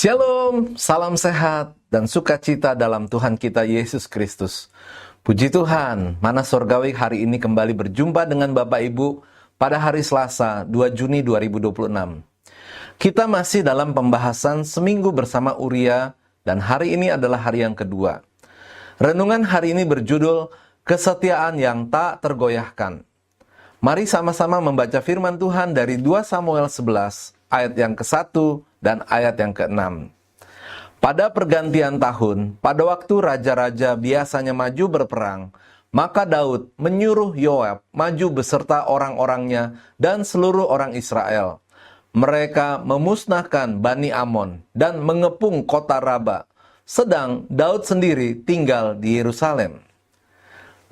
Shalom, salam sehat dan sukacita dalam Tuhan kita Yesus Kristus. Puji Tuhan, Mana Sorgawi hari ini kembali berjumpa dengan Bapak Ibu pada hari Selasa 2 Juni 2026. Kita masih dalam pembahasan seminggu bersama Uria dan hari ini adalah hari yang kedua. Renungan hari ini berjudul Kesetiaan yang tak tergoyahkan. Mari sama-sama membaca firman Tuhan dari 2 Samuel 11 ayat yang ke-1 dan ayat yang ke-6. Pada pergantian tahun, pada waktu raja-raja biasanya maju berperang, maka Daud menyuruh Yoab maju beserta orang-orangnya dan seluruh orang Israel. Mereka memusnahkan Bani Amon dan mengepung kota Raba, sedang Daud sendiri tinggal di Yerusalem.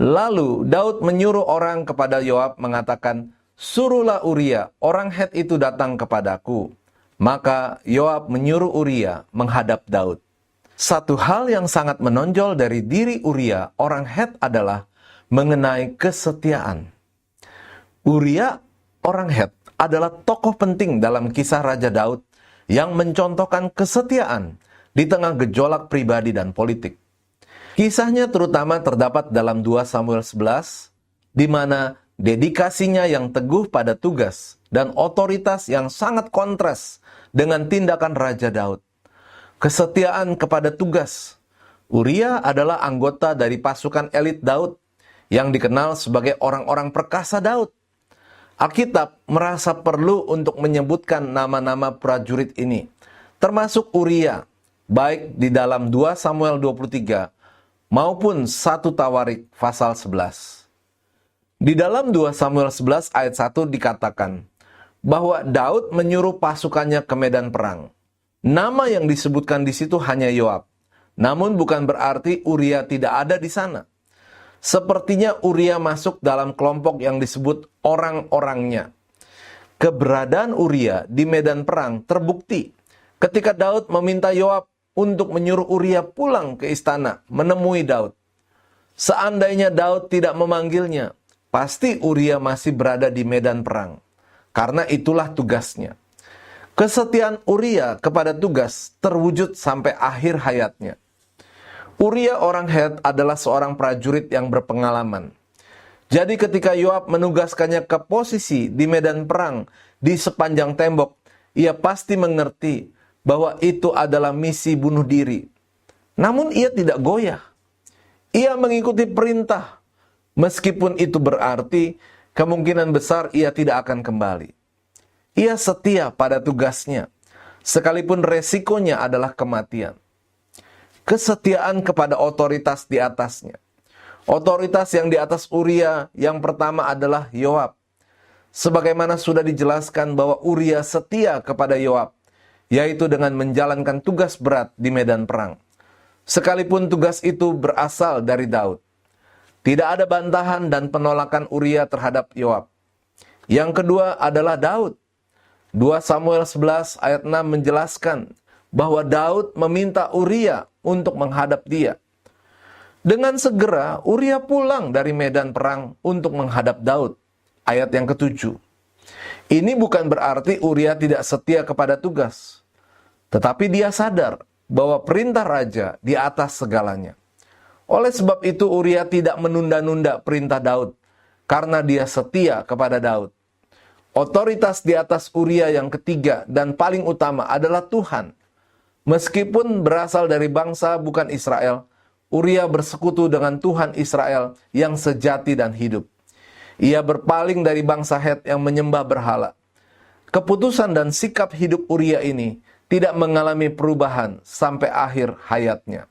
Lalu Daud menyuruh orang kepada Yoab mengatakan, "Suruhlah Uria, orang Het itu datang kepadaku." Maka Yoab menyuruh Uria menghadap Daud. Satu hal yang sangat menonjol dari diri Uria, orang Het adalah mengenai kesetiaan. Uria, orang Het, adalah tokoh penting dalam kisah Raja Daud yang mencontohkan kesetiaan di tengah gejolak pribadi dan politik. Kisahnya terutama terdapat dalam 2 Samuel 11, di mana dedikasinya yang teguh pada tugas dan otoritas yang sangat kontras dengan tindakan Raja Daud. Kesetiaan kepada tugas. Uria adalah anggota dari pasukan elit Daud yang dikenal sebagai orang-orang perkasa Daud. Alkitab merasa perlu untuk menyebutkan nama-nama prajurit ini, termasuk Uria, baik di dalam 2 Samuel 23 maupun 1 Tawarik pasal 11. Di dalam 2 Samuel 11 ayat 1 dikatakan bahwa Daud menyuruh pasukannya ke medan perang. Nama yang disebutkan di situ hanya Yoab. Namun bukan berarti Uria tidak ada di sana. Sepertinya Uria masuk dalam kelompok yang disebut orang-orangnya. Keberadaan Uria di medan perang terbukti ketika Daud meminta Yoab untuk menyuruh Uria pulang ke istana menemui Daud. Seandainya Daud tidak memanggilnya, pasti Uria masih berada di medan perang. Karena itulah tugasnya. Kesetiaan Uria kepada tugas terwujud sampai akhir hayatnya. Uria orang Het adalah seorang prajurit yang berpengalaman. Jadi ketika Yoab menugaskannya ke posisi di medan perang di sepanjang tembok, ia pasti mengerti bahwa itu adalah misi bunuh diri. Namun ia tidak goyah. Ia mengikuti perintah. Meskipun itu berarti kemungkinan besar ia tidak akan kembali. Ia setia pada tugasnya, sekalipun resikonya adalah kematian. Kesetiaan kepada otoritas di atasnya. Otoritas yang di atas Uria yang pertama adalah Yoab. Sebagaimana sudah dijelaskan bahwa Uria setia kepada Yoab, yaitu dengan menjalankan tugas berat di medan perang. Sekalipun tugas itu berasal dari Daud. Tidak ada bantahan dan penolakan Uria terhadap Yoab. Yang kedua adalah Daud. 2 Samuel 11 ayat 6 menjelaskan bahwa Daud meminta Uria untuk menghadap dia. Dengan segera Uria pulang dari medan perang untuk menghadap Daud. Ayat yang ke-7. Ini bukan berarti Uria tidak setia kepada tugas. Tetapi dia sadar bahwa perintah raja di atas segalanya. Oleh sebab itu Uria tidak menunda-nunda perintah Daud, karena dia setia kepada Daud. Otoritas di atas Uria yang ketiga dan paling utama adalah Tuhan. Meskipun berasal dari bangsa bukan Israel, Uria bersekutu dengan Tuhan Israel yang sejati dan hidup. Ia berpaling dari bangsa Het yang menyembah berhala. Keputusan dan sikap hidup Uria ini tidak mengalami perubahan sampai akhir hayatnya.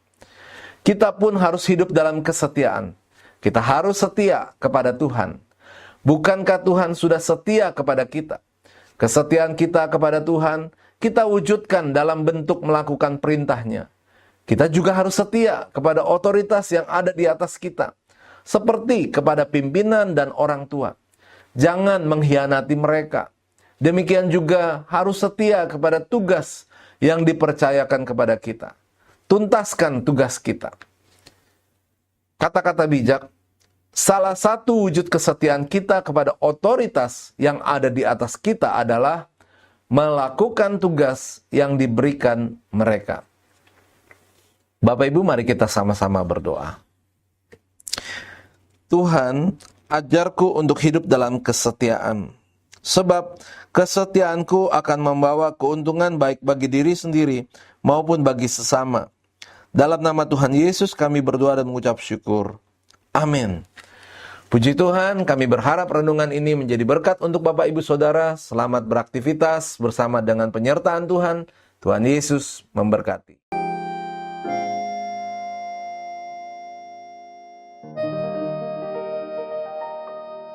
Kita pun harus hidup dalam kesetiaan. Kita harus setia kepada Tuhan. Bukankah Tuhan sudah setia kepada kita? Kesetiaan kita kepada Tuhan, kita wujudkan dalam bentuk melakukan perintahnya. Kita juga harus setia kepada otoritas yang ada di atas kita, seperti kepada pimpinan dan orang tua. Jangan mengkhianati mereka. Demikian juga harus setia kepada tugas yang dipercayakan kepada kita. Tuntaskan tugas kita. Kata-kata bijak, salah satu wujud kesetiaan kita kepada otoritas yang ada di atas kita adalah melakukan tugas yang diberikan mereka. Bapak Ibu, mari kita sama-sama berdoa. Tuhan, ajarku untuk hidup dalam kesetiaan, sebab kesetiaanku akan membawa keuntungan baik bagi diri sendiri maupun bagi sesama. Dalam nama Tuhan Yesus kami berdoa dan mengucap syukur. Amin. Puji Tuhan, kami berharap renungan ini menjadi berkat untuk Bapak Ibu Saudara. Selamat beraktivitas bersama dengan penyertaan Tuhan. Tuhan Yesus memberkati.